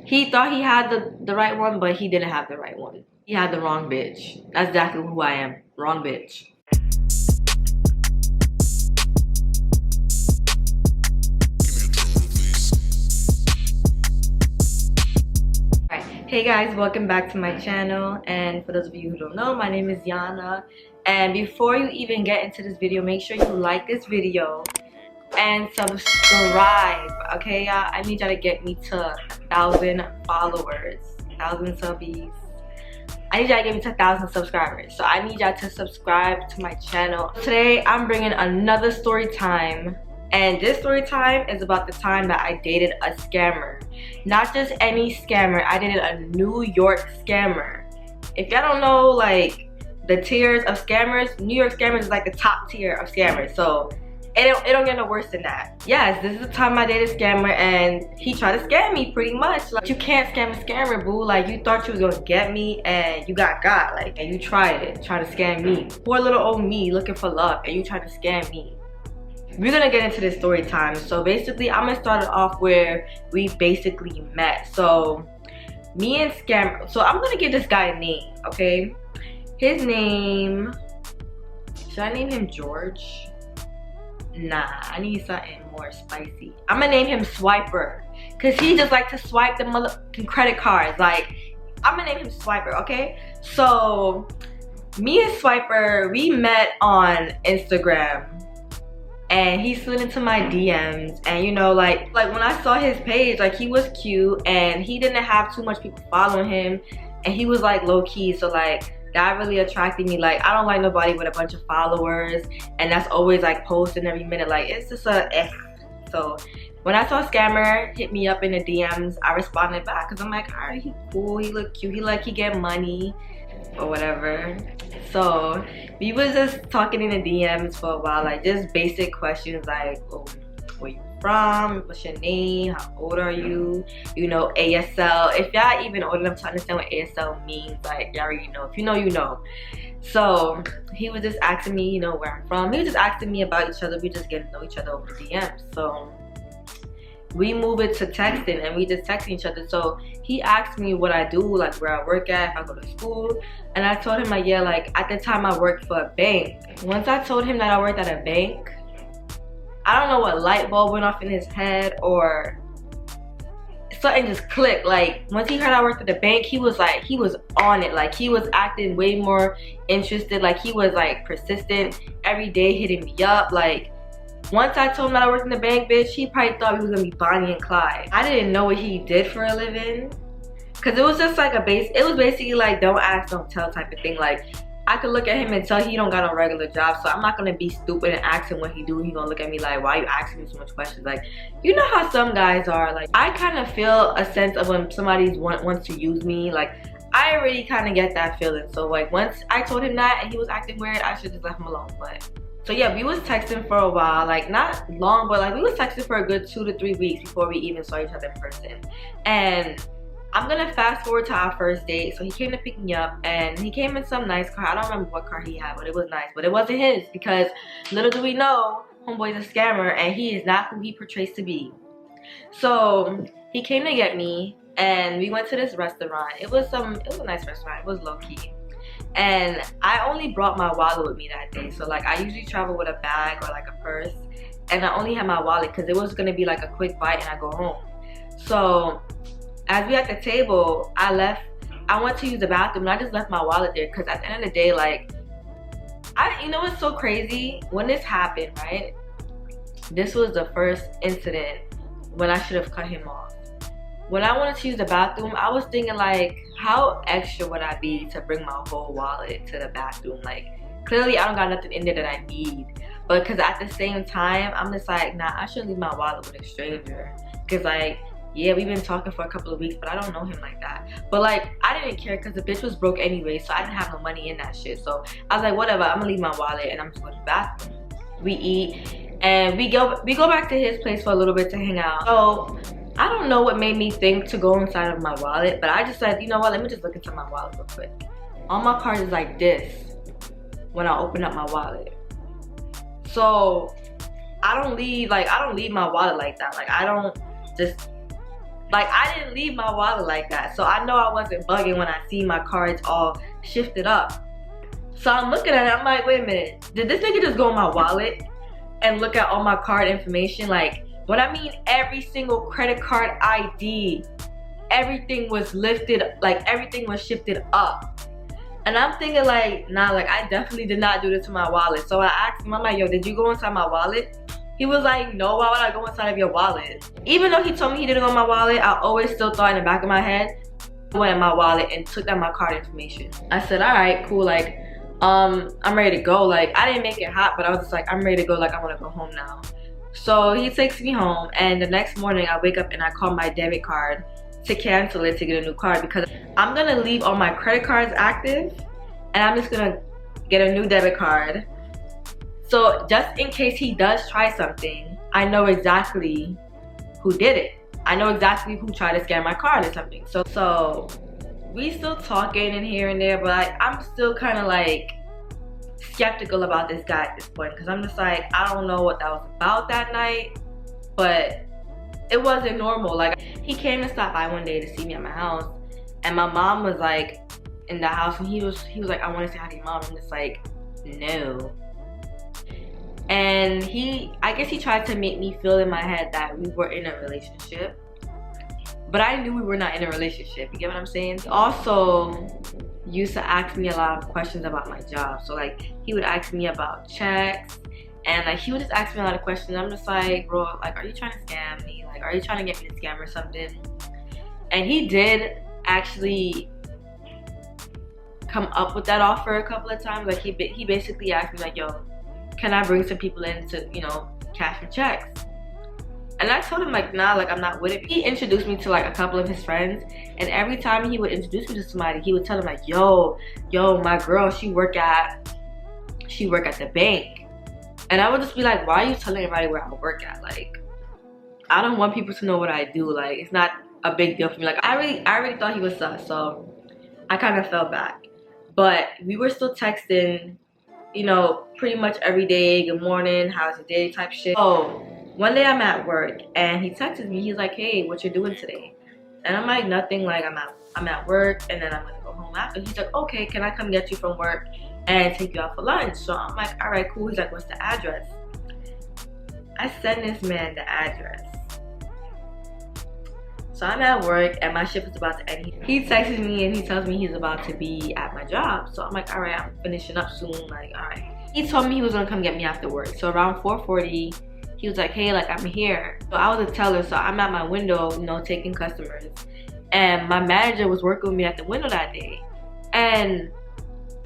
He thought he had the right one, but he didn't have the right one. He had the wrong bitch. That's exactly who I am. Wrong bitch. Hey guys, welcome back to my channel, and for those of you who don't know, my name is Yana. And before you even get into this video, make sure you like this video and subscribe, okay y'all? I need y'all to get me to 1,000 followers, 1,000 subbies. I need y'all to get me to 1,000 subscribers, so I need y'all to subscribe to my channel. Today I'm bringing another story time. And this story time is about the time that I dated a scammer. Not just any scammer, I dated a New York scammer. If y'all don't know like the tiers of scammers, New York scammers is like the top tier of scammers. So it don't get no worse than that. Yes, this is the time I dated a scammer and he tried to scam me pretty much. Like, you can't scam a scammer, boo. Like, you thought you was gonna get me and you got. Like, and you tried it, trying to scam me. Poor little old me looking for love and you trying to scam me. We're gonna get into this story time. So basically, I'm gonna start it off where we basically met. So me and Scam, so I'm gonna give this guy a name, okay? His name, should I name him George? Nah, I need something more spicy. I'm gonna name him Swiper, cause he just like to swipe the motherfucking credit cards. Like, I'm gonna name him Swiper, okay? So me and Swiper, we met on Instagram. And he slid into my DMs, and you know, like when I saw his page, like, he was cute and he didn't have too much people following him, and he was like low-key, so like that really attracted me. Like, I don't like nobody with a bunch of followers and that's always like posting every minute. Like, it's just a eh. So when I saw Scammer hit me up in the DMs, I responded back because I'm like, all right, he cool, he look cute, he get money or whatever. So we was just talking in the DMs for a while, like just basic questions like, oh, where you from, what's your name, how old are you, you know, ASL. If y'all even old enough to understand what ASL means, like, y'all already know. If you know, you know. So he was just asking me, you know, where I'm from. He was just asking me about each other. We just getting to know each other over the DMs. So we move it to texting, and we just texting each other. So he asked me what I do, like where I work at, if I go to school, and I told him like, yeah, like at the time I worked for a bank. Once I told him that I worked at a bank, I don't know what light bulb went off in his head or something just clicked. Like, once he heard I worked at the bank, he was on it. Like, he was acting way more interested. Like, he was like persistent, every day hitting me up. Like, once I told him that I worked in the bank, bitch, he probably thought he was gonna be Bonnie and Clyde. I didn't know what he did for a living, cause it was just like it was basically like don't ask, don't tell type of thing. Like, I could look at him and tell he don't got no regular job, so I'm not gonna be stupid and ask him what he do. He gonna look at me like, why you asking me so much questions? Like, you know how some guys are. Like, I kind of feel a sense of when somebody wants to use me. Like, I already kind of get that feeling. So like, once I told him that and he was acting weird, I should just left him alone. But so yeah, we was texting for a while, like not long, but like we was texting for a good 2 to 3 weeks before we even saw each other in person. And I'm gonna fast forward to our first date. So he came to pick me up, and he came in some nice car. I don't remember what car he had, but it was nice. But it wasn't his, because little do we know, homeboy's a scammer and he is not who he portrays to be. So he came to get me, and we went to this restaurant. It was a nice restaurant. It was low key. And I only brought my wallet with me that day. So like, I usually travel with a bag or like a purse, and I only had my wallet because it was gonna be like a quick bite and I go home. So as we at the table, I went to use the bathroom and I just left my wallet there, because at the end of the day, like, you know what's so crazy? When this happened, right? This was the first incident when I should have cut him off. When I wanted to use the bathroom, I was thinking like, how extra would I be to bring my whole wallet to the bathroom? Like, clearly I don't got nothing in there that I need. But because at the same time, I'm just like, nah, I shouldn't leave my wallet with a stranger. Because like, yeah, we've been talking for a couple of weeks, but I don't know him like that. But like, I didn't care because the bitch was broke anyway, so I didn't have no money in that shit. So I was like, whatever, I'm gonna leave my wallet and I'm just going to the bathroom. We eat and we go back to his place for a little bit to hang out. So I don't know what made me think to go inside of my wallet, but I just said, you know what, let me just look into my wallet real quick. All my cards is like this when I open up my wallet. So I don't leave my wallet like that. Like, I don't just, Like, I didn't leave my wallet like that. So I know I wasn't bugging when I see my cards all shifted up. So I'm looking at it, I'm like, wait a minute. Did this nigga just go in my wallet and look at all my card information? Like, when I mean every single credit card ID, everything was lifted, like everything was shifted up. And I'm thinking like, nah, like I definitely did not do this to my wallet. So I asked him, I'm like, yo, did you go inside my wallet? He was like, no, why would I go inside of your wallet? Even though he told me he didn't go in my wallet, I always still thought in the back of my head, I went in my wallet and took out my card information. I said, all right, cool, like, I'm ready to go. Like, I didn't make it hot, but I was just like, I'm ready to go, like, I wanna go home now. So he takes me home, and the next morning I wake up and I call my debit card to cancel it to get a new card, because I'm gonna leave all my credit cards active and I'm just gonna get a new debit card. So just in case he does try something, I know exactly who did it. I know exactly who tried to scam my card or something. So we still talking and here and there, but I'm still kind of like skeptical about this guy at this point, because I'm just like, I don't know what that was about that night, but it wasn't normal. Like, he came to stop by one day to see me at my house, and my mom was like in the house, and he was like, I want to say hi to your mom. I'm just like, no. And I guess he tried to make me feel in my head that we were in a relationship, but I knew we were not in a relationship. You get what I'm saying? He also used to ask me a lot of questions about my job. So like, he would ask me about checks, and like he would just ask me a lot of questions. I'm just like, bro, like, are you trying to scam me? Like, are you trying to get me to scam or something? And he did actually come up with that offer a couple of times. Like, he basically asked me like, yo, can I bring some people in to, you know, cash your checks? And I told him like, nah, like I'm not with it. He introduced me to like a couple of his friends, and every time he would introduce me to somebody, he would tell them like, yo, my girl, she work at the bank. And I would just be like, why are you telling everybody where I work at? Like, I don't want people to know what I do. Like, it's not a big deal for me. Like, I really thought he was sus, so I kind of fell back. But we were still texting, you know, pretty much every day. Good morning, how's your day type shit. So one day I'm at work and he texted me. He's like, hey, what you doing today? And I'm like, nothing. Like, I'm at work and then I'm gonna go home after. He's like, okay, can I come get you from work and take you out for lunch? So I'm like, all right, cool. He's like, what's the address? I send this man the address. So I'm at work and my shift is about to end. He texts me and he tells me he's about to be at my job. So I'm like, all right, I'm finishing up soon. Like, all right. He told me he was gonna come get me after work. So around 4:40, he was like, hey, like, I'm here. So I was a teller, so I'm at my window, you know, taking customers. And my manager was working with me at the window that day. And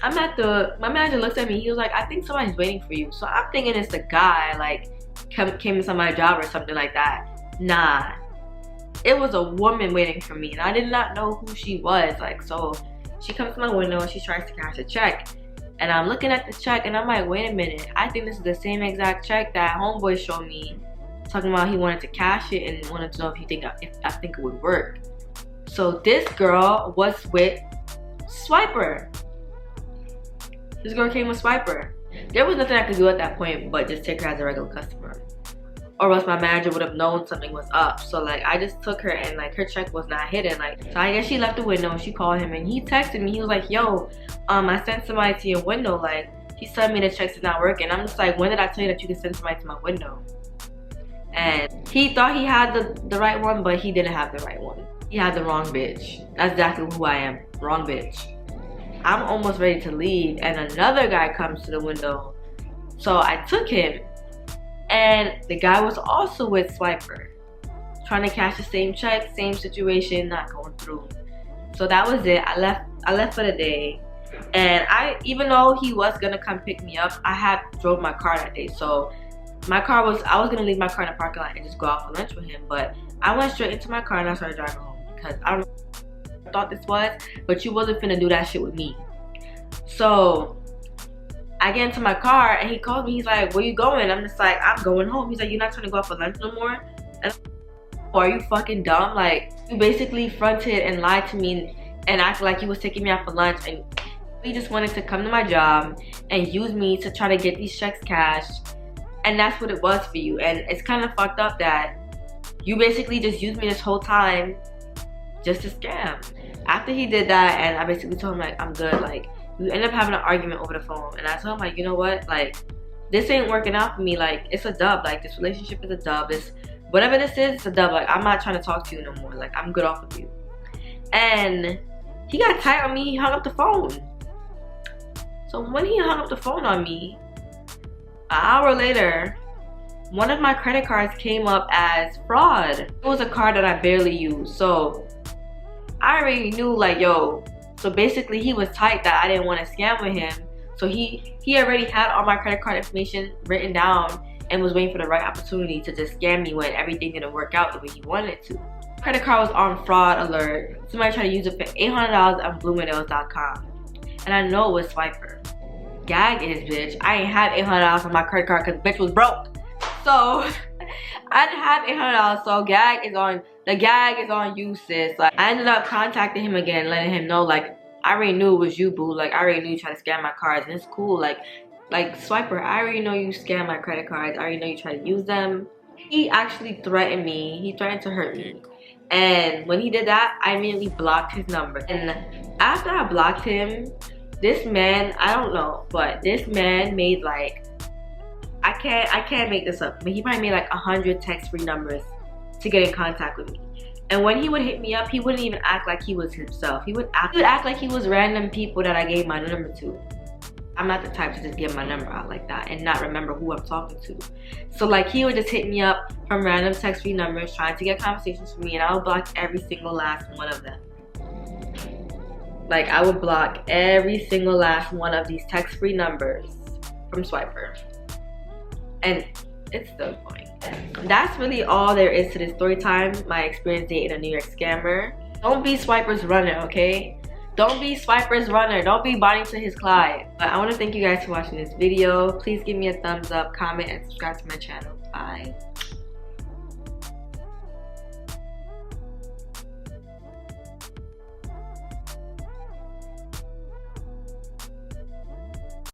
my manager looks at me, he was like, I think somebody's waiting for you. So I'm thinking it's the guy, like, came inside my job or something like that. Nah. It was a woman waiting for me, and I did not know who she was. Like, so she comes to my window and she tries to cash a check, and I'm looking at the check and I'm like, wait a minute, I think this is the same exact check that homeboy showed me, talking about he wanted to cash it and wanted to know if I think it would work. So this girl was with Swiper. This girl came with Swiper. There was nothing I could do at that point but just take her as a regular customer, or else my manager would have known something was up. So like, I just took her, and like, her check was not hidden. Like, so I guess she left the window and she called him, and he texted me. He was like, yo, I sent somebody to your window. Like, he's telling me the checks is not working. I'm just like, when did I tell you that you can send somebody to my window? And he thought he had the right one, but he didn't have the right one. He had the wrong bitch. That's exactly who I am. Wrong bitch. I'm almost ready to leave, and another guy comes to the window. So I took him. And the guy was also with Swiper, trying to cash the same check, same situation, not going through. So that was it. I left for the day. And even though he was gonna come pick me up, I drove my car that day. So I was gonna leave my car in the parking lot and just go out for lunch with him. But I went straight into my car and I started driving home, because I don't know what I thought this was, but you wasn't finna do that shit with me. So I get into my car and he calls me. He's like, where you going? I'm just like, I'm going home. He's like, you're not trying to go out for lunch no more? And I'm like, are you fucking dumb? Like, you basically fronted and lied to me and acted like you was taking me out for lunch, and he just wanted to come to my job and use me to try to get these checks cashed. And that's what it was for you. And it's kind of fucked up that You basically just used me this whole time just to scam. After he did that, and I basically told him like, I'm good, like, we ended up having an argument over the phone. And I told him like, you know what, like, this ain't working out for me. Like, it's a dub. Like, this relationship is a dub. It's whatever this is, it's a dub. Like, I'm not trying to talk to you no more. Like, I'm good off of you. And he got tight on me. He hung up the phone. So when he hung up the phone on me, an hour later, one of my credit cards came up as fraud. It was a card that I barely used. So I already knew like, yo, so basically he was tight that I didn't want to scam with him. So he already had all my credit card information written down and was waiting for the right opportunity to just scam me when everything didn't work out the way he wanted it to. Credit card was on fraud alert. Somebody tried to use it for $800 on BlueWindows.com. And I know it was Swiper. Gag is, bitch. I ain't had $800 on my credit card because bitch was broke. So I didn't have $800, so the gag is on you, sis. Like, I ended up contacting him again, letting him know like, I already knew it was you, boo. Like, I already knew you tried to scam my cards, and it's cool. Like Swiper, I already know you scam my credit cards. I already know you try to use them. He actually threatened me. He threatened to hurt me. And when he did that, I immediately blocked his number. And after I blocked him, this man, I don't know, but this man made like, I can't make this up, but he probably made like 100 text-free numbers to get in contact with me. And when he would hit me up, he wouldn't even act like he was himself. He would act like he was random people that I gave my number to. I'm not the type to just give my number out like that and not remember who I'm talking to. So like, he would just hit me up from random text-free numbers trying to get conversations from me, and I would block every single last one of them. Like, I would block every single last one of these text-free numbers from Swiper. And it's still going. That's really all there is to this story time. My experience dating a New York scammer. Don't be Swiper's runner, okay? Don't be Swiper's runner. Don't be Bonnie to his Clyde. But I want to thank you guys for watching this video. Please give me a thumbs up, comment, and subscribe to my channel. Bye.